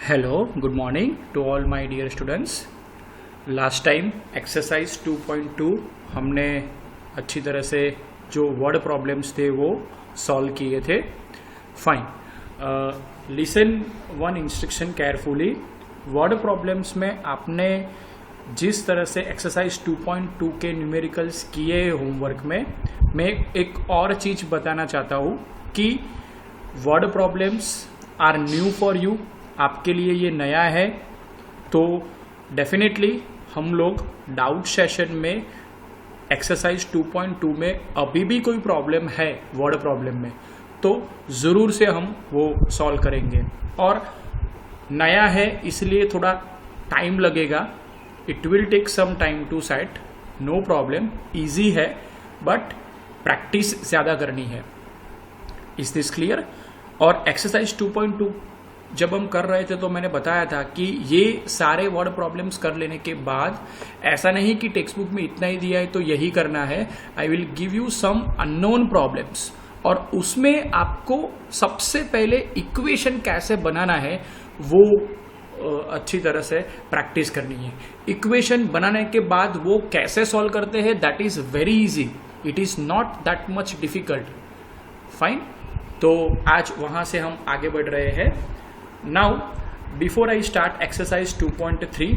Hello, good morning to all my dear students. Last time exercise 2.2 हमने अच्छी तरह से जो वर्ड प्रॉब्लम्स थे वो सॉल्व किए थे. Fine, listen one instruction carefully. Word problems में आपने जिस तरह से एक्सरसाइज 2.2 के न्यूमेरिकल्स किए होमवर्क में, मैं एक और चीज़ बताना चाहता हूँ कि word problems are new for you. आपके लिए ये नया है, तो डेफिनेटली हम लोग डाउट सेशन में एक्सरसाइज 2.2 में अभी भी कोई प्रॉब्लम है वर्ड प्रॉब्लम में तो ज़रूर से हम वो सॉल्व करेंगे. और नया है इसलिए थोड़ा टाइम लगेगा. It will take some time to set, no problem. Easy है बट प्रैक्टिस ज़्यादा करनी है. Is this clear? और एक्सरसाइज 2.2 जब हम कर रहे थे तो मैंने बताया था कि ये सारे वर्ड प्रॉब्लम्स कर लेने के बाद ऐसा नहीं कि टेक्स्ट बुक में इतना ही दिया है तो यही करना है. I will give you some unknown problems और उसमें आपको सबसे पहले इक्वेशन कैसे बनाना है वो अच्छी तरह से प्रैक्टिस करनी है. इक्वेशन बनाने के बाद वो कैसे सॉल्व करते हैं, that is very easy. It is not that much difficult. Fine, तो आज वहां से हम आगे बढ़ रहे हैं. Now before I start exercise 2.3,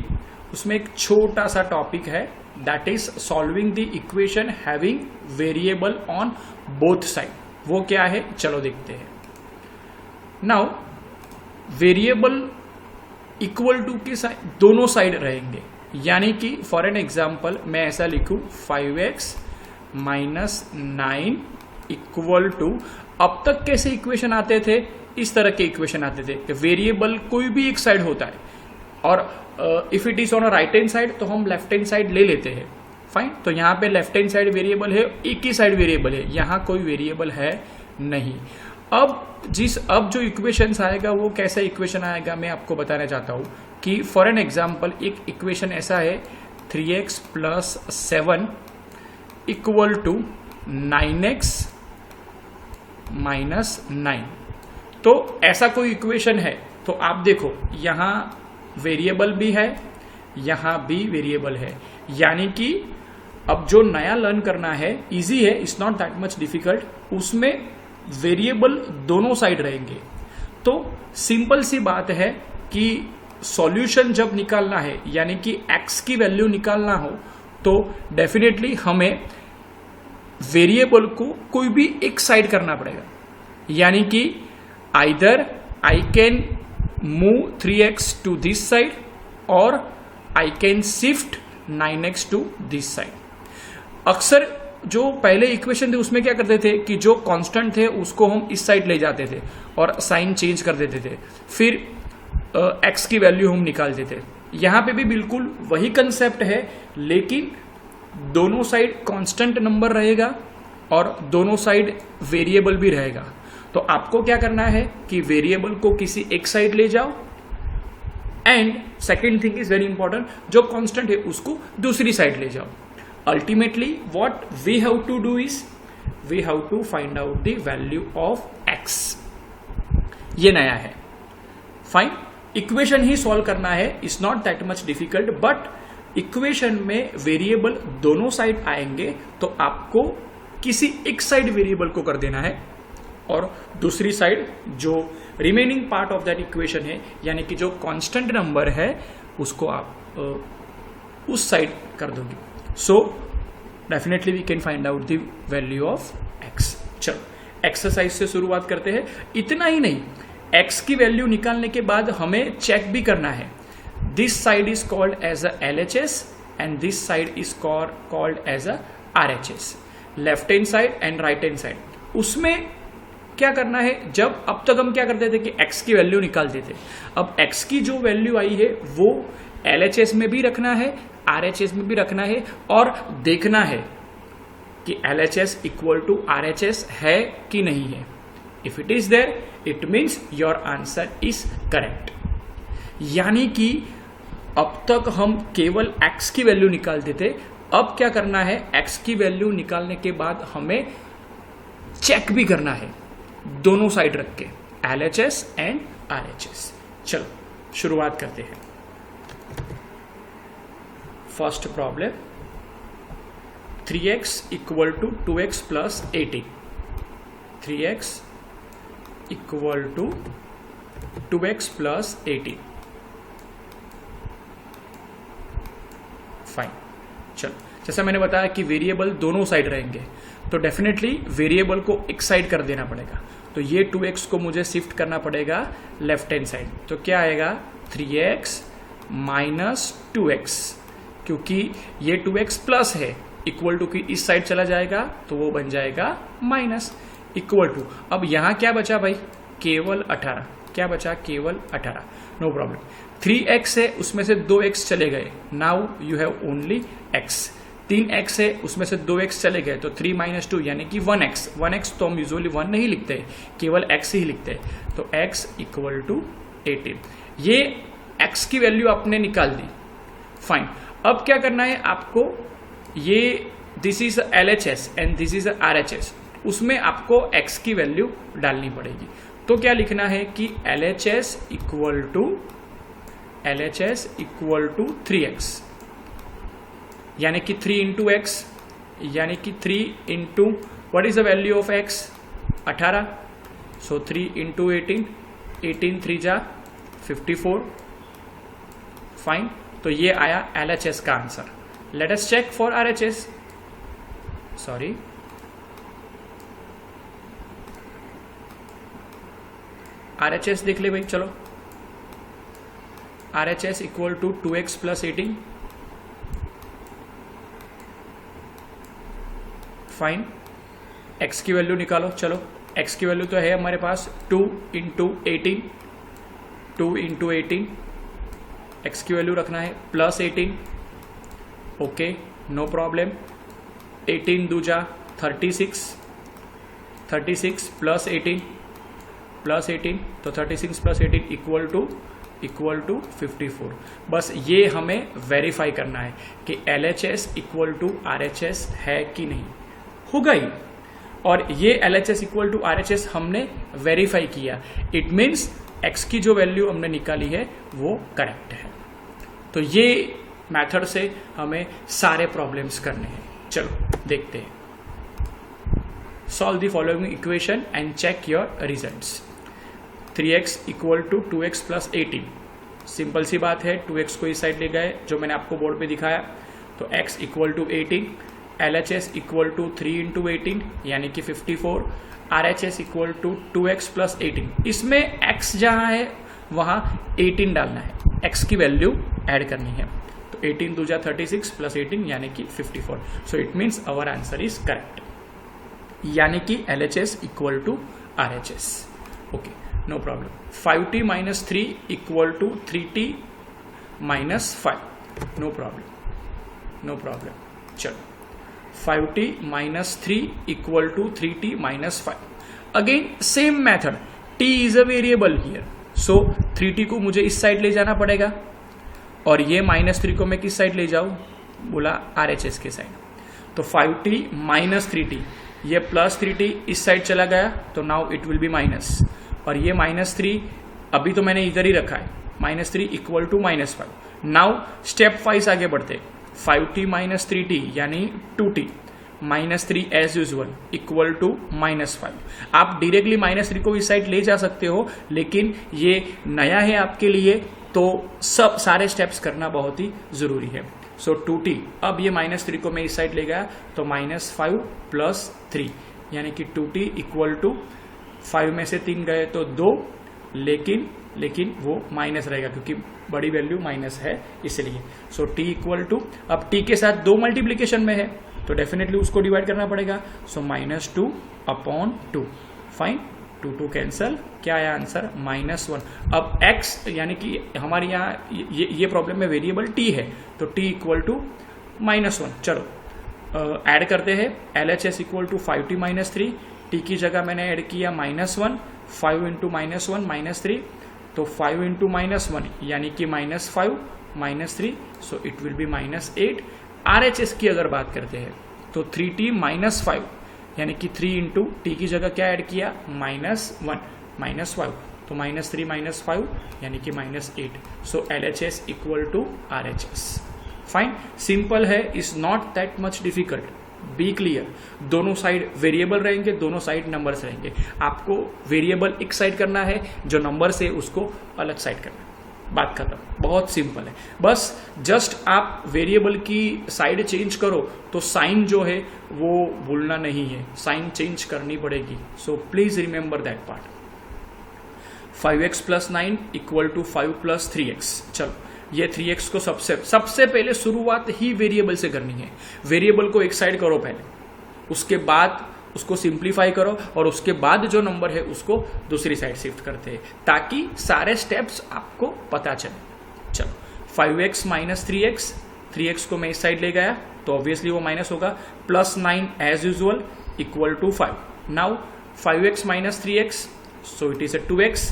उसमें एक छोटा सा टॉपिक है, that is solving the equation having variable on both side. वो क्या है चलो देखते हैं. नाउ वेरिएबल इक्वल टू के दोनों साइड रहेंगे, यानी कि फॉर एन एग्जाम्पल मैं ऐसा लिखूं 5x माइनस 9 इक्वल टू, अब तक कैसे इक्वेशन आते थे, इस तरह के इक्वेशन आते थे. वेरिएबल कोई भी एक साइड होता है और if it is on a right hand side तो हम लेफ्ट हैंड साइड ले लेते हैं. फाइन, तो यहाँ पे लेफ्ट हैंड साइड वेरिएबल है, एक ही साइड वेरिएबल है, यहाँ कोई वेरिएबल है नहीं. अब जो इक्वेशन आएगा वो कैसा इक्वेशन आएगा मैं आपको बताना चाहता हूँ कि फॉर एन एग्जाम्पल एक इक्वेशन ऐसा है 3x plus 7 equal to 9x minus 9. तो ऐसा कोई इक्वेशन है तो आप देखो यहाँ वेरिएबल भी है, यहाँ भी वेरिएबल है, यानी कि अब जो नया लर्न करना है इजी है, it's not that much difficult. उसमें वेरिएबल दोनों साइड रहेंगे. तो सिंपल सी बात है कि सॉल्यूशन जब निकालना है, यानी कि x की वैल्यू निकालना हो, तो डेफिनेटली हमें वेरिएबल को कोई भी एक साइड करना पड़ेगा. यानी कि either I can move 3x to this side or I can shift 9x to this side. अक्सर जो पहले इक्वेशन थे उसमें क्या करते थे कि जो कांस्टेंट थे उसको हम इस साइड ले जाते थे और साइन चेंज कर देते थे, फिर x की वैल्यू हम निकालते थे. यहाँ पे भी बिल्कुल वही कंसेप्ट है, लेकिन दोनों साइड कांस्टेंट नंबर रहेगा और दोनों साइड वेरिएबल भी रहेगा. तो आपको क्या करना है कि वेरिएबल को किसी एक साइड ले जाओ and second thing is very important, जो कांस्टेंट है उसको दूसरी साइड ले जाओ. Ultimately what we have to do is we have to find out the value of x. ये नया है. फाइन, इक्वेशन ही सॉल्व करना है, it's not that much difficult. But equation में वेरिएबल दोनों साइड आएंगे तो आपको किसी एक साइड वेरिएबल को कर देना है और दूसरी साइड जो remaining part of that equation है, यानी कि जो कांस्टेंट नंबर है, उसको आप उस साइड कर दोगे. So definitely we can find out the value of x. चलो एक्सरसाइज से शुरुआत करते हैं. इतना ही नहीं, x की वैल्यू निकालने के बाद हमें चेक भी करना है. This side is called as a LHS and this side is called as a RHS. Left hand side and right hand side. उसमें क्या करना है, जब अब तक हम क्या करते थे कि x की वैल्यू निकालते थे, अब x की जो वैल्यू आई है वो LHS में भी रखना है, RHS में भी रखना है और देखना है कि LHS इक्वल टू RHS है कि नहीं है. If it is there it means your answer is correct. यानी कि अब तक हम केवल x की वैल्यू निकालते थे, अब क्या करना है, x की वैल्यू निकालने के बाद हमें चेक भी करना है दोनों साइड रख के, LHS एंड RHS. चलो शुरुआत करते हैं। First problem 3x equal to 2x plus 18, 3x equal to 2x plus 18। Fine, चलो जैसा मैंने बताया कि वेरिएबल दोनों साइड रहेंगे, तो डेफिनेटली वेरिएबल को एक साइड कर देना पड़ेगा। तो ये 2x को मुझे शिफ्ट करना पड़ेगा लेफ्ट हैंड साइड। तो क्या आएगा 3x माइनस 2x, क्योंकि ये 2x प्लस है, इक्वल टू की इस साइड चला जाएगा तो वो बन जाएगा माइनस, इक्वल टू। अब यहां क्या बचा भाई, केवल 18। क्या बचा, केवल 18। No problem. 3x है, उसमें से 2x चले गए, now you have only x। 3x है, उसमें से 2x चले गए, तो 3 माइनस 2 यानी कि 1x। 1x तो हम यूजुअली 1 नहीं लिखते, केवल x ही लिखते हैं। तो x इक्वल टू 18। ये x की वैल्यू आपने निकाल दी। फाइन, अब क्या करना है आपको, ये this is LHS and this is RHS, उसमें आपको x की वैल्यू डालनी पड़ेगी। तो क्या लिखना है कि LHS इक्वल टू 3x, यानी कि 3 इंटू x, यानी कि 3 into what is the value of x, 18। So 3 into 18, 18 3 जा 54। फाइन, तो ये आया LHS का answer. Let us check for RHS। Sorry, RHS देख ले भाई, चलो। RHS equal to 2x plus 18। Fine, x की वैल्यू निकालो, चलो। x की वैल्यू तो है हमारे पास 2 इंटू 18, 2 इंटू 18, x की वैल्यू रखना है प्लस 18। Okay, no problem. 18 दूजा 36, 36 प्लस 18, प्लस 18, तो 36 प्लस 18 इक्वल टू 54। बस ये हमें वेरीफाई करना है कि LHS इक्वल टू RHS है कि नहीं, होगा ही। और ये LHS इक्वल टू RHS हमने वेरीफाई किया, इट मीन्स x की जो वैल्यू हमने निकाली है वो करेक्ट है। तो ये मेथड से हमें सारे प्रॉब्लम्स करने हैं। चलो देखते हैं। Solve the following equation and check your results. 3x equal to 2x plus 18, simple सी बात है, 2x को इस साइड ले गए जो मैंने आपको बोर्ड पे दिखाया, तो x equal to 18, LHS equal to 3 into 18 यानी कि 54, RHS equal to 2x plus 18। इसमें x जहां है वहां 18 डालना है, x की वैल्यू ऐड करनी है। तो 18 दूजा 36 प्लस 18 यानी कि 54। So it means our answer is correct, यानी कि LHS equal to RHS। Okay, no problem. 5t minus 3 equal to 3t minus 5। No problem, no problem. चलो, 5t minus 3 equal to 3t minus 5। Again same method, t is a variable here, so 3t को मुझे इस side ले जाना पड़ेगा, और ये minus 3 को मैं किस साइड ले जाऊं, बोला RHS के साइड। तो 5t माइनस 3t, ये प्लस 3t इस साइड चला गया, तो now it will be minus, और ये माइनस 3 अभी तो मैंने इधर ही रखा है, minus 3 equal to minus 5। Now step 5 आगे बढ़ते, 5t माइनस 3t यानी 2t minus 3 as usual equal to minus 5। आप डायरेक्टली माइनस 3 को इस साइड ले जा सकते हो, लेकिन ये नया है आपके लिए, तो सब सारे स्टेप्स करना बहुत ही जरूरी है। सो 2t, अब ये माइनस 3 को मैं इस साइड ले गया, तो माइनस 5 प्लस 3 यानी कि 2t इक्वल टू 5 में से 3 गए तो 2, लेकिन वो माइनस रहेगा क्योंकि बड़ी वैल्यू माइनस है इसलिए। सो t इक्वल टू, अब t के साथ 2 मल्टीप्लीकेशन में है तो डेफिनेटली उसको डिवाइड करना पड़ेगा, so minus 2 upon 2। Fine, 2 cancel, क्या आया आंसर, माइनस 1। अब x यानी कि हमारे यहाँ ये प्रॉब्लम में वेरिएबल t है, तो t इक्वल टू माइनस 1। चलो ऐड करते हैं, LHS equal to 5t minus 3, t की जगह मैंने ऐड किया माइनस 1, 5 इंटू माइनस 1 माइनस 3, तो 5 इंटू माइनस 1 यानी कि minus 5 minus 3, so it will be minus 8। RHS की अगर बात करते हैं तो 3t माइनस 5 यानी कि 3 इंटू टी की जगह क्या ऐड किया, माइनस 1 माइनस 5, तो -3 - 5 यानी कि -8. So LHS equal to RHS. Fine, simple है, is not that much difficult. Be clear. दोनों साइड वेरिएबल रहेंगे, दोनों साइड नंबर्स रहेंगे. आपको वेरिएबल एक साइड करना है, जो नंबर्स है उसको अलग साइड करना है. बात खत्म. बहुत सिंपल है. बस जस्ट आप वेरिएबल की साइड चेंज करो तो साइन जो है वो भूलना नहीं है, साइन चेंज करनी पड़ेगी. So please remember that part. 5x + 9 equal to 5 + 3x. चलो, ये 3x को सबसे पहले शुरुआत ही वेरिएबल से करनी है. वेरिएबल को एक साइड करो पहले, उसके बाद उसको सिंप्लीफाई करो और उसके बाद जो नंबर है उसको दूसरी साइड शिफ्ट करते हैं, ताकि सारे स्टेप्स आपको पता चले. चलो, 5x - 3x. 3x को मैं इस साइड ले गया तो ऑब्वियसली वो माइनस होगा. +9 as usual equal to 5. Now 5x - 3x, so it is 2x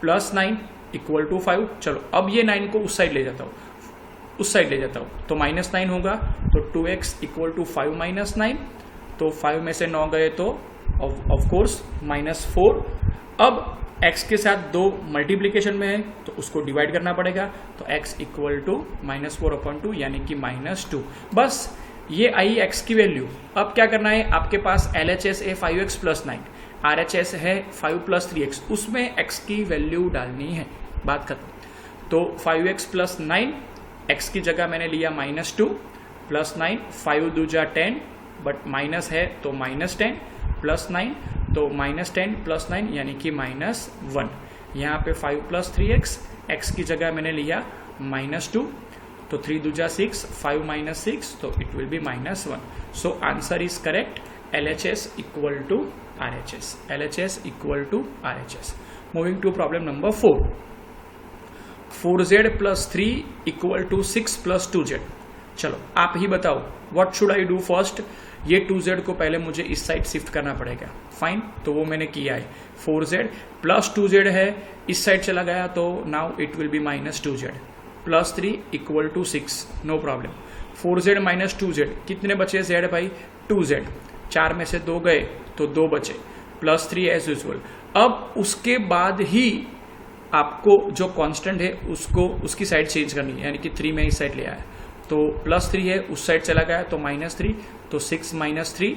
+9 equal to 5. चलो, अब ये 9 को उस साइड ले जाता हूँ, तो -9 होगा. तो 2x इक्वल टू 5 - 9. तो 5 में से 9 गए तो ऑफ कोर्स -4. अब x के साथ 2 मल्टीप्लीकेशन में है तो उसको डिवाइड करना पड़ेगा. तो x इक्वल टू -4/2 यानी कि -2. बस ये आई x की वैल्यू. अब क्या करना है, आपके पास LHS है 5x + 9, RHS है 5 + 3x, उसमें x की वैल्यू डालनी है. बात खत्म. तो 5x + 9, x की जगह मैंने लिया -2 + 9, 5 दूजा 10 बट माइनस है तो -10 + 9, तो -10 + 9 यानी कि -1. यहाँ पे 5 + 3x, x की जगह मैंने लिया -2, तो 3 दूजा 6, 5 - 6, तो it will be -1. So answer is correct. LHS equal to RHS. LHS equal to RHS. Moving to problem number 4. 4z + 3 equal to 6 + 2z. चलो, आप ही बताओ what should I do first. ये 2z को पहले मुझे इस साइड शिफ्ट करना पड़ेगा. फाइन, तो वो मैंने किया है. 4z + 2z है, इस साइड चला गया तो now it will be -2z + 3 equal to 6. No problem. 4z - 2z, कितने बचे z भाई? 2z. 4 में से 2 गए तो 2 बचे, +3 एज यूजुअल. अब उसके बाद ही आपको जो कांस्टेंट है उसको उसकी साइड चेंज करनी है, यानी कि 3 में इस साइड ले आया तो +3 है, उस साइड चला गया तो -3, तो 6 - 3,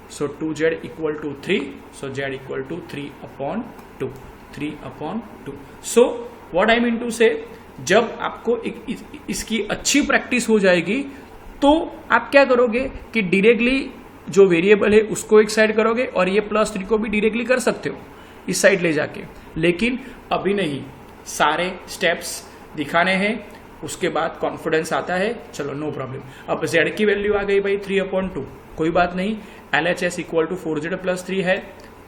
so 2z equal to 3, so z equal to 3/2. 3/2. So what I mean to say, जब आपको इसकी अच्छी प्रैक्टिस हो जाएगी तो आप क्या करोगे कि डायरेक्टली जो वेरिएबल है उसको एक साइड करोगे और ये +3 को भी डायरेक्टली कर सकते हो इस साइड ले जाके, लेकिन अभी नहीं. सारे स्टेप्स दिखाने हैं, उसके बाद कॉन्फिडेंस आता है. चलो, नो प्रॉब्लम. अब z की वैल्यू आ गई भाई 3/2, कोई बात नहीं. LHS इक्वल टू 4z + 3 है,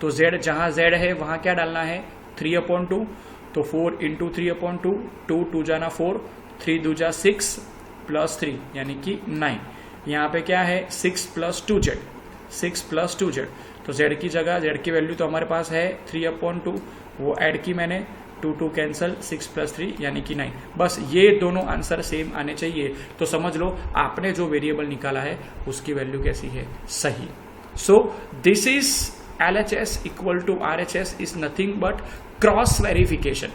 तो z जहां z है वहां क्या डालना है? 3/2. तो 4 × 3/2, 2 2 जाना 4, 3 दूजा 6 + 3 यानी कि 9. यहाँ पे क्या है? 6 + 2z, 6 + 2z. तो z की जगह, z की वैल्यू तो हमारे पास है 3/2, वो ऐड की मैंने, 2 2 कैंसल, 6 + 3 यानी कि 9. बस ये दोनों आंसर सेम आने चाहिए, तो समझ लो आपने जो वेरिएबल निकाला है उसकी वैल्यू कैसी है? सही. So this is LHS equal to RHS is nothing but cross verification.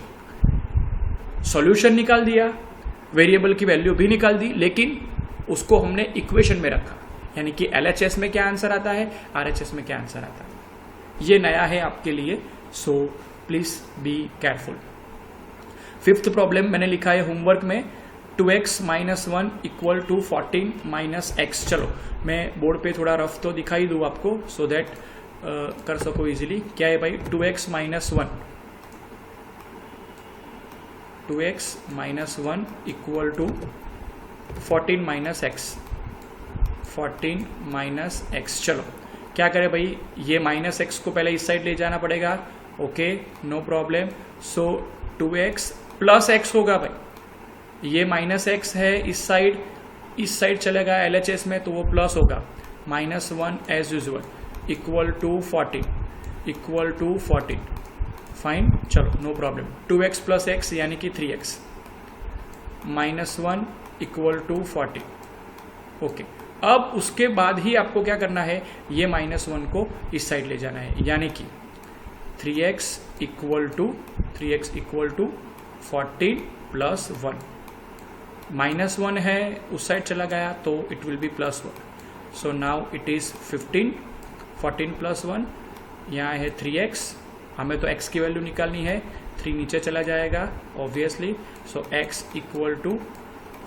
Solution निकाल दिया, वेरिएबल की वैल्यू भी निकाल दी, लेकिन उसको हमने इक्वेशन में रखा, यानी कि LHS में क्या आंसर आता है, RHS में क्या आंसर आता है. ये नया है आपके लिए, so please be careful. 5th problem मैंने लिखा है होमवर्क में, 2x - 1 इक्वल टू 14 - x. चलो, मैं बोर्ड पे थोड़ा रफ तो दिखाई दूँ आपको, सो दैट कर सको इजीली. क्या है भाई? 2x - 1, 2x - 1 equal to 14 - x, 14 - x. चलो, क्या करें भाई? ये -x को पहले इस साइड ले जाना पड़ेगा. Okay, no problem. So 2x + x होगा भाई. ये -x है, इस साइड चलेगा LHS में तो वो प्लस होगा. -1 as usual equal to 14, equal to 14. Fine, चलो, नो प्रॉब्लम. 2x + x यानी कि 3x, -1 इक्वल टू 14. ओके, अब उसके बाद ही आपको क्या करना है? ये -1 को इस साइड ले जाना है, यानी कि 3x equal to 3x equal to 14 plus 1, -1 है उस साइड चला गया तो it will be +1, so now it is 15, 14 plus 1, यहाँ है 3x, हमें तो x की वैल्यू निकालनी है, 3 नीचे चला जाएगा obviously, so x equal to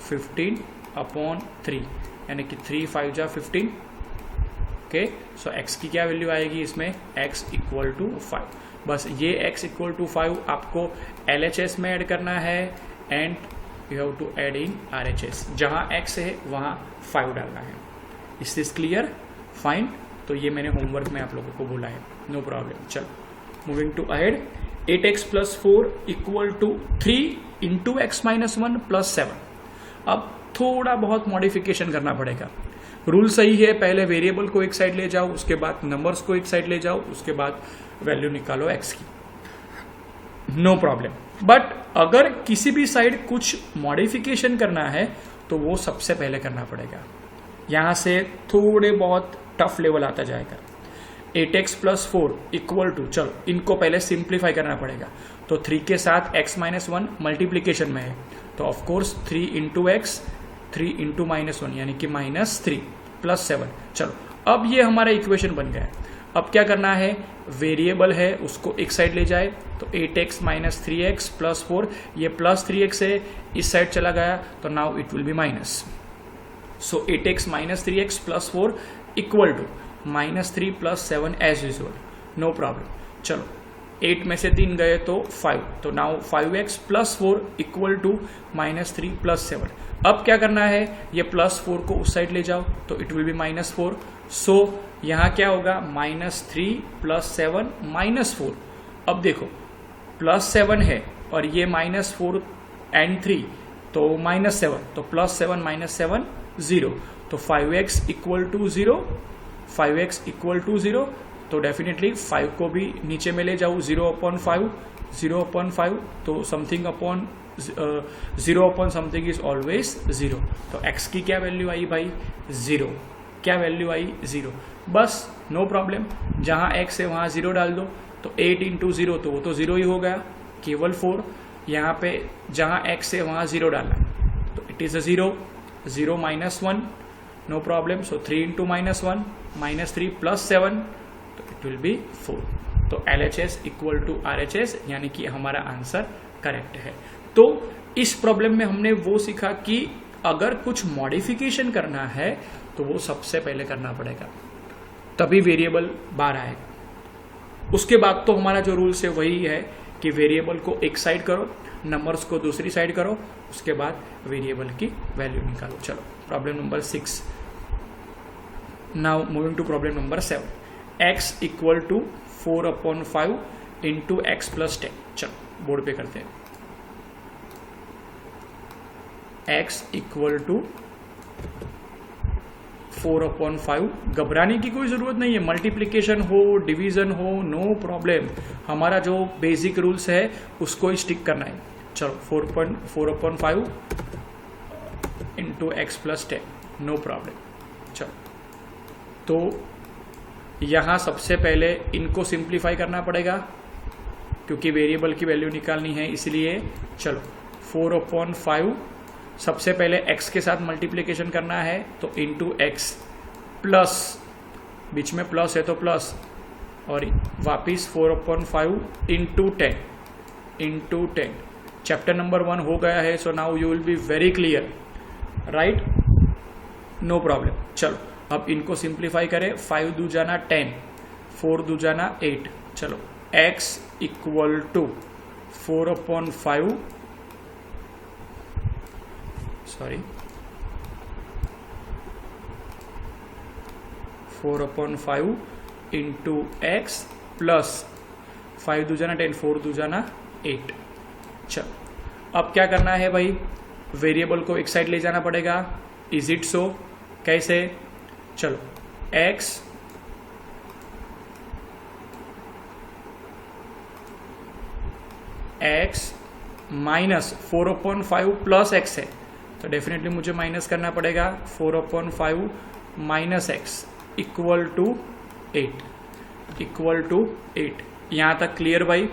15 upon 3, यानी कि 3 5 जा 15, ओके। सो x की क्या वैल्यू आएगी इसमें, x इक्वल टू 5, बस ये x इक्वल टू 5 आपको LHS में ऐड करना है and you have to add in RHS, जहाँ x है वहाँ 5 डालना है। Is this clear, fine. तो ये मैंने होमवर्क में आप लोगों को बोला है, नो प्रॉब्लम। चलो moving to ahead, 8x plus 4 equal to 3 into x minus 1 plus 7। अब थोड़ा बहुत मॉडिफिकेशन करना पड़ेगा। रूल सही है, पहले वेरिएबल को एक साइड ले जाओ, उसके बाद नंबर्स को एक साइड ले जाओ, उसके बाद वैल्यू निकालो x की, नो प्रॉब्लम। बट अगर किसी भी साइड कुछ मॉडिफिकेशन करना है तो वो सबसे पहले करना पड़ेगा। यहां से थोड़े बहुत टफ लेवल आता जाएगा। 8x प्लस 4 इक्वल टू, चलो इनको पहले सिंप्लीफाई करना पड़ेगा। तो 3 के साथ x माइनस 1 मल्टीप्लीकेशन में है, तो ऑफकोर्स 3 इंटू एक्स, 3 इंटू -1 यानी कि -3 प्लस 7। चलो अब ये हमारा इक्वेशन बन गया है। अब क्या करना है, वेरिएबल है उसको एक साइड ले जाए, तो 8x माइनस 3x प्लस 4, ये प्लस 3x है, इस साइड चला गया तो now it will be minus. So 8x minus 3x plus 4 equal to -3 plus 7 as usual, no problem. चलो 8 में से 3 गए तो 5, तो now 5x plus 4 equal to -3 plus 7। अब क्या करना है, ये प्लस 4 को उस साइड ले जाओ तो इट विल बी -4। सो यहाँ क्या होगा, -3 प्लस 7 -4। अब देखो प्लस 7 है और ये -4 एंड 3 तो -7, तो प्लस 7 -7 0, तो 5x equal to 0, 5x equal to 0, तो डेफिनेटली 5 को भी नीचे में ले जाऊँ, 0/5, 0/5, तो something upon 0 upon something is always 0। तो x की क्या वैल्यू आई भाई, 0। क्या वैल्यू आई, 0। बस नो प्रॉब्लम, जहाँ x है वहाँ 0 डाल दो, तो 8 इंटू 0 तो वो तो 0 ही हो गया, केवल 4। यहाँ पे जहाँ x है वहाँ 0 डालना, तो it is a 0, 0 -1, no problem. So 3 into -1 -3 plus 7, तो इट विल बी 4। तो LHS इक्वल टू RHS, यानी कि हमारा आंसर करेक्ट है। तो इस प्रॉब्लम में हमने वो सीखा कि अगर कुछ मॉडिफिकेशन करना है तो वो सबसे पहले करना पड़ेगा, तभी वेरिएबल बाहर आएगा। उसके बाद तो हमारा जो रूल्स है वही है कि वेरिएबल को एक साइड करो, नंबर्स को दूसरी साइड करो, उसके बाद वेरिएबल की वैल्यू निकालो। चलो problem number 6। Now moving to problem number 7, x equal to 4/5 into x plus 10। चलो बोर्ड पे करते हैं, x इक्वल टू 4/5। घबराने की कोई जरूरत नहीं है, मल्टीप्लीकेशन हो डिवीजन हो नो प्रॉब्लम, हमारा जो बेसिक रूल्स है उसको ही स्टिक करना है। चलो 4/5 into x plus 10, no problem. चलो तो यहाँ सबसे पहले इनको सिंप्लीफाई करना पड़ेगा क्योंकि वेरिएबल की वैल्यू निकालनी है, इसलिए चलो 4/5 सबसे पहले x के साथ मल्टीप्लिकेशन करना है, तो इंटू एक्स प्लस, बीच में प्लस है तो प्लस, और वापिस 4/5 इंटू 10 चैप्टर नंबर 1 हो गया है। So now you will be very clear, right, no problem. चलो अब इनको सिंप्लीफाई करें, 5 दूजाना 10, 4 दूजाना 8। चलो x equal to 4/5, sorry 4/5 into x plus 5 दूजाना 10, 4 दूजाना 8। चलो अब क्या करना है भाई, वेरिएबल को एक साइड ले जाना पड़ेगा। इज इट सो, कैसे, चलो x माइनस 4/5 प्लस x है, तो डेफिनेटली मुझे माइनस करना पड़ेगा। 4/5 माइनस एक्स इक्वल टू 8, यहाँ तक क्लियर भाई।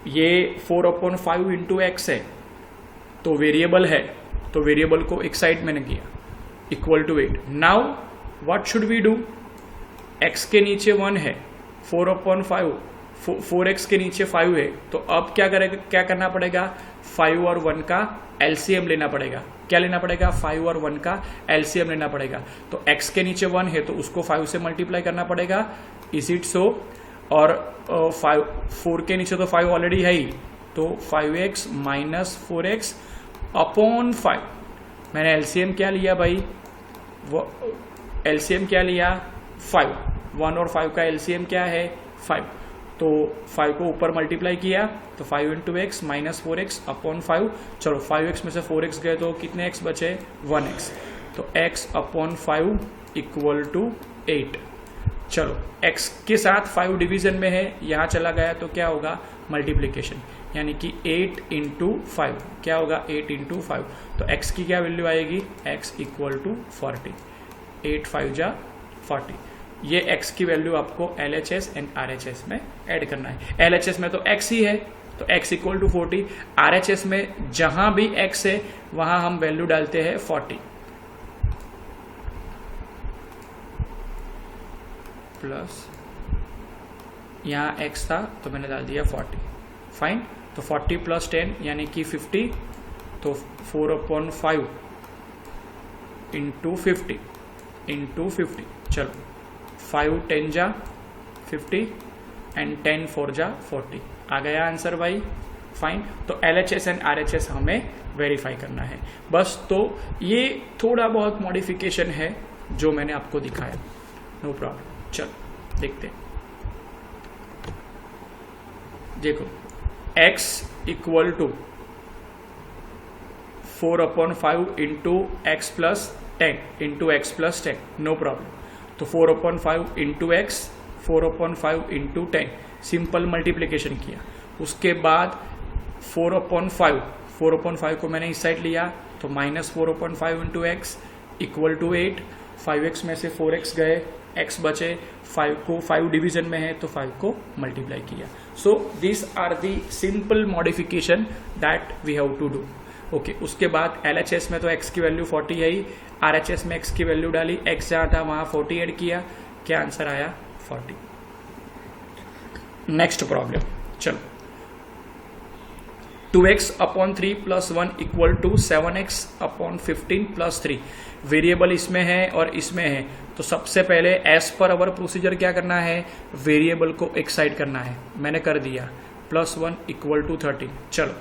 ये 4/5 इंटू एक्स है, तो वेरिएबल है, तो वेरिएबल को एक साइड मैंने किया, equal to 8। Now what should we do? x के नीचे 1 है, 4/5, 4x के नीचे 5 है, तो अब क्या करना पड़ेगा? 5 और 1 का एलसीएम लेना पड़ेगा। क्या लेना पड़ेगा? 5 और 1 का एलसीएम लेना पड़ेगा। तो x के नीचे 1 है, तो उसको 5 से मल्टीप्लाई करना पड़ेगा। Is it so? और 4 के नीचे तो 5 ऑलरेडी है ही, तो 5x माइनस 4x अपॉन 5। मैंने एलसीएम क्या लिया भाई? वो एलसीएम क्या लिया? 5। 1 और 5 का एलसीएम क्या है? 5। तो 5 को ऊपर मल्टीप्लाई किया, तो 5 into x minus 4x upon 5। चलो 5x में से 4x गए तो कितने x बचे? 1x। तो x अपॉन 5 इक्वल टू 8। चलो x के साथ 5 डिवीजन में है, यहाँ चला गया तो क्या होगा? मल्टीप्लीकेशन, यानी कि 8 इंटू 5। क्या होगा? 8 इंटू 5। तो x की क्या वैल्यू आएगी? x equal to 40। 8 5 जा 40। ये x की वैल्यू आपको LHS एंड RHS में ऐड करना है। LHS में तो x ही है, तो x इक्वल टू 40। RHS में जहां भी x है वहां हम वैल्यू डालते हैं 40 प्लस, यहां x था तो मैंने डाल दिया 40। फाइन। तो 40 प्लस 10 यानी कि 50, तो 4/5 इंटू 50 इंटू 50। चलो 5 10 जा 50 एंड 10 4 जा 40। आ गया आंसर भाई? फाइन। तो LHS एंड RHS हमें वेरीफाई करना है बस। तो ये थोड़ा बहुत मॉडिफिकेशन है जो मैंने आपको दिखाया, नो प्रॉब्लम। चलो देखते हैं। देखो x equal to 4/5 into x plus 10 into x plus 10, no problem. तो 4/5 into x, 4/5 into 10, simple multiplication किया। उसके बाद 4/5 को मैंने इस साइड लिया, तो minus 4/5 into x equal to 8। 5x में से 4x गए, x बचे, 5 को 5 डिवीजन में है तो 5 को मल्टीप्लाई किया। So this are the simple modification that we have to do. Okay, उसके बाद LHS में तो x की वैल्यू 40 है ही, RHS में x की वैल्यू डाली, x जहाँ था वहाँ 40 ऐड किया, क्या आंसर आया? 40। नेक्स्ट प्रॉब्लम, चलो 2x/3 plus 1 equal to 7x/15 plus 3। Variable इसमें है और इसमें है, तो सबसे पहले एज पर अवर प्रोसीजर क्या करना है? वेरिएबल को एक साइड करना है। मैंने कर दिया, +1 इक्वल टू 13। चलो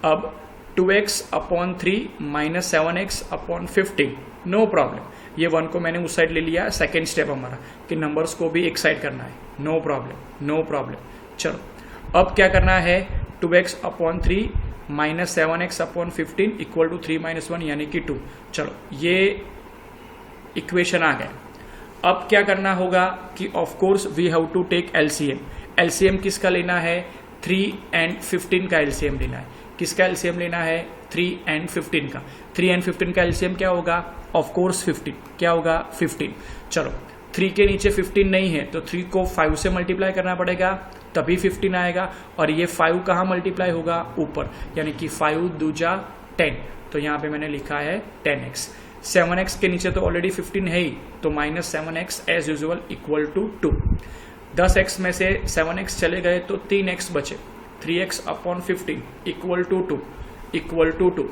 अब 2x/3 minus 7x/15, no problem. ये 1 को मैंने उस साइड ले लिया। सेकेंड स्टेप हमारा कि नंबर्स को भी एक साइड करना है, नो प्रॉब्लम नो प्रॉब्लम। चलो अब क्या करना है? 2x/3 minus 7x/15 equal to 3 - 1 यानी कि 2। चलो ये इक्वेशन आ गया। अब क्या करना होगा कि of course we have to take LCM। LCM किसका लेना है? 3 and 15 का LCM लेना है। किसका LCM लेना है? 3 and 15 का। 3 and 15 का LCM क्या होगा? Of course 15। क्या होगा? 15। चलो 3 के नीचे 15 नहीं है, तो 3 को 5 से मल्टीप्लाई करना पड़ेगा, तभी 15 आएगा। और ये 5 कहाँ मल्टीप्लाई होगा? ऊपर, यानी कि 5 दूजा 10। तो यहाँ पे मैंने लिखा है 10x। 7x के नीचे तो ऑलरेडी 15 है ही, तो minus 7x as usual equal to 2। 10x में से 7x चले गए तो 3x बचे, 3x/15 equal to 2 equal to 2।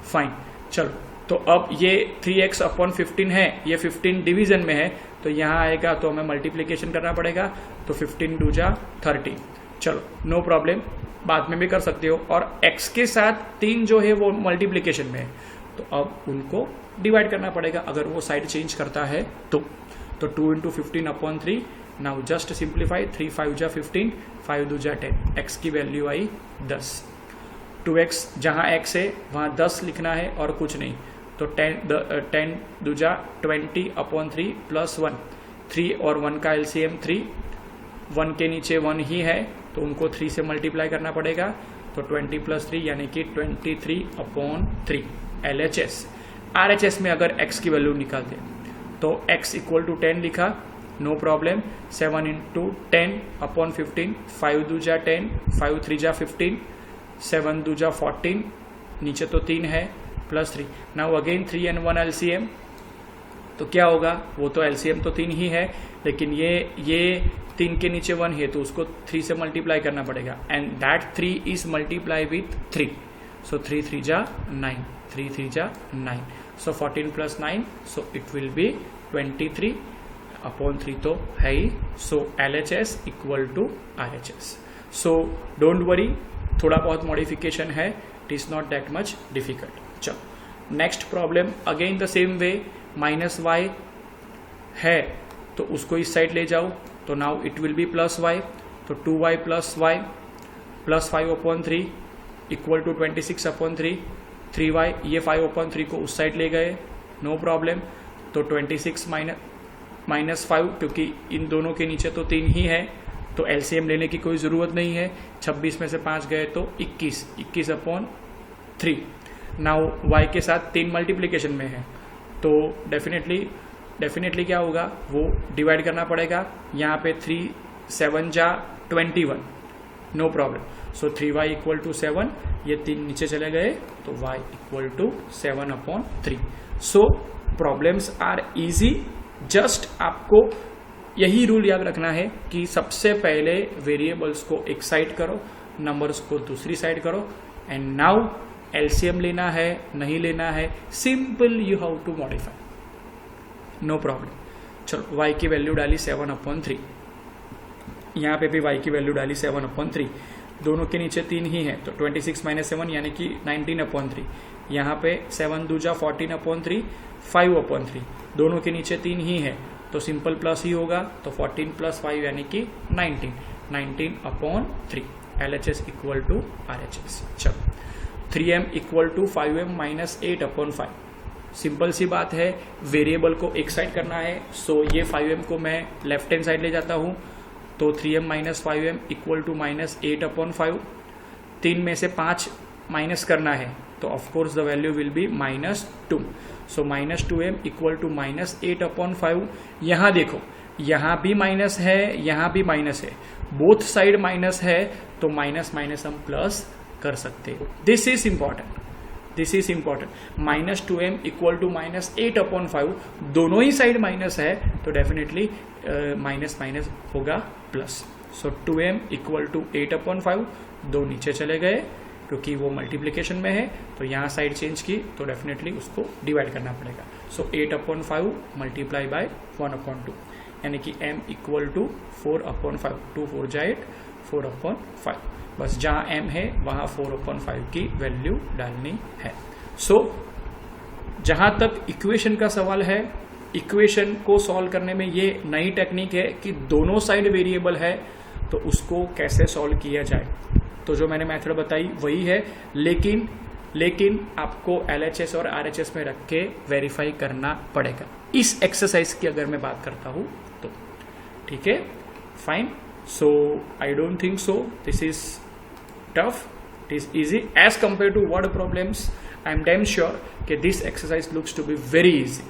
Fine. चलो तो अब ये 3x/15 है, ये 15 डिवीजन में है, तो यहाँ आएगा तो हमें मल्टीप्लीकेशन करना पड़ेगा। तो 15 दूजा 30। चलो नो प्रॉब्लम, बाद में भी कर सकते हो। और x के साथ 3 जो है वो मल्टीप्लीकेशन में है, तो अब उनको डिवाइड करना पड़ेगा अगर वो साइड चेंज करता है तो 2 × 15/3। नाउ जस्ट सिंप्लीफाई, 3 5 जा 15, 5 दूजा 10, x की वैल्यू आई 10। 2x जहाँ x है वहाँ 10 लिखना है और कुछ नहीं, तो 10 दूजा 20/3 प्लस 1। 3 और 1 का LCM 3, 1 के नीचे 1 ही है तो उनको 3 से मल्टीप्लाई करना पड़ेगा, तो 20 + 3 यानी कि 23/3 LHS। RHS में अगर x की वैल्यू निकालते तो x इक्वल टू 10 लिखा, नो प्रॉब्लम। 7 इंटू 10 अपॉन 15, 5 दूजा 10, 5 3 15, 7 दूजा 14, नीचे तो 3 है, plus 3। Now again 3 and 1 LCM, तो क्या होगा, वो तो LCM तो 3 ही है, लेकिन ये 3 के नीचे 1 है तो उसको 3 से मल्टीप्लाई करना पड़ेगा, and that 3 is multiply with 3, so 3 3 जा 9, 3 3 जा 9, so 14 plus 9, so it will be 23 upon 3 तो है ही, so LHS equal to RHS। So don't worry, थोड़ा बहुत मॉडिफिकेशन है, it is not that much difficult. चलो next problem, again the same way, -y है तो उसको इस साइड ले जाओ, तो now it will be plus y, तो 2y plus y plus 5 upon 3 equal to 26 upon 3, 3y, ये 5 अपॉन 3 को उस साइड ले गए, नो प्रॉब्लम। तो 26 माइनस 5, क्योंकि इन दोनों के नीचे तो 3 ही है तो LCM लेने की कोई ज़रूरत नहीं है, 26 में से 5 गए तो 21 अपॉन 3। नाउ y के साथ 3 मल्टीप्लीकेशन में है तो डेफिनेटली क्या होगा, वो डिवाइड करना पड़ेगा, यहाँ पे 3 7 जा 21, no problem. So 3y equal to 7, ये 3 नीचे चले गए तो y equal to 7 upon 3। So problems are easy, just आपको यही रूल याद रखना है कि सबसे पहले वेरिएबल्स को एक साइड करो, नंबर्स को दूसरी साइड करो, एंड नाउ LCM लेना है नहीं लेना है, simple you have to modify, no problem. चलो y की वैल्यू डाली 7 अपॉन 3, यहाँ पे भी y की वैल्यू डाली 7 अपॉन 3, दोनों के नीचे 3 ही है तो 26 माइनस 7 यानी कि 19 अपॉन 3, यहाँ पे 7 दूजा 14 अपॉन 3, 5 अपॉन 3, दोनों के नीचे 3 ही है तो सिंपल प्लस ही होगा, तो 14 प्लस 5 यानी कि 19 upon 3, LHS equal to RHS। चलो 3m equal to 5m minus 8 upon 5, simple सी बात है, वेरिएबल को एक साइड करना है, सो ये 5m को मैं लेफ्ट हैंड साइड ले जाता हूँ, तो 3m minus 5m equal to minus 8 upon 5, 3 में से 5 माइनस करना है तो of course the value will be -2, so -2m equal to minus 8 upon 5। यहाँ देखो, यहाँ भी माइनस है, यहाँ भी माइनस है, बोथ साइड माइनस है तो माइनस हम प्लस कर सकते हैं, this is important, -2m equal to -8 upon 5, दोनों ही साइड माइनस है तो डेफिनेटली माइनस होगा plus, so 2m equal to 8 upon 5, दो नीचे चले गए क्योंकि वो मल्टीप्लिकेशन में है, तो यहाँ साइड चेंज की तो डेफिनेटली उसको डिवाइड करना पड़ेगा, सो 8 अपॉन 5 मल्टीप्लाई बाय 1 अपॉन 2, यानी कि m इक्वल टू 4 अपॉन 5, 2 4 जा 8, 4 अपॉन 5, बस जहाँ m है वहाँ 4 अपॉन 5 की वैल्यू डालनी है। सो जहाँ तक इक्वेशन का सवाल है, इक्वेशन को सॉल्व करने में ये नई टेक्निक है कि दोनों साइड वेरिएबल है तो उसको कैसे सॉल्व किया जाए, तो जो मैंने मेथड बताई वही है, लेकिन आपको LHS और RHS में रख के वेरीफाई करना पड़ेगा। इस एक्सरसाइज की अगर मैं बात करता हूँ तो ठीक है, fine. So I don't think so this is tough, it is easy as compared to word problems. I am damn sure कि this exercise looks to be very easy.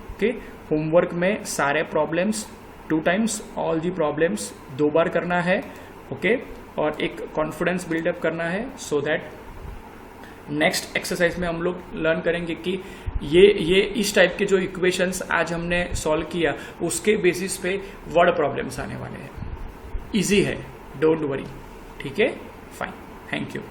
Okay, homework में सारे problems 2 times all the problems 2 बार करना है, okay, और एक confidence build up करना है, so that next exercise में हम लोग लर्न करेंगे कि ये इस टाइप के जो इक्वेशंस आज हमने सॉल्व किया उसके बेसिस पे वर्ड प्रॉब्लम्स आने वाले हैं। इजी है, डोंट वरी, ठीक है, फाइन, थैंक यू।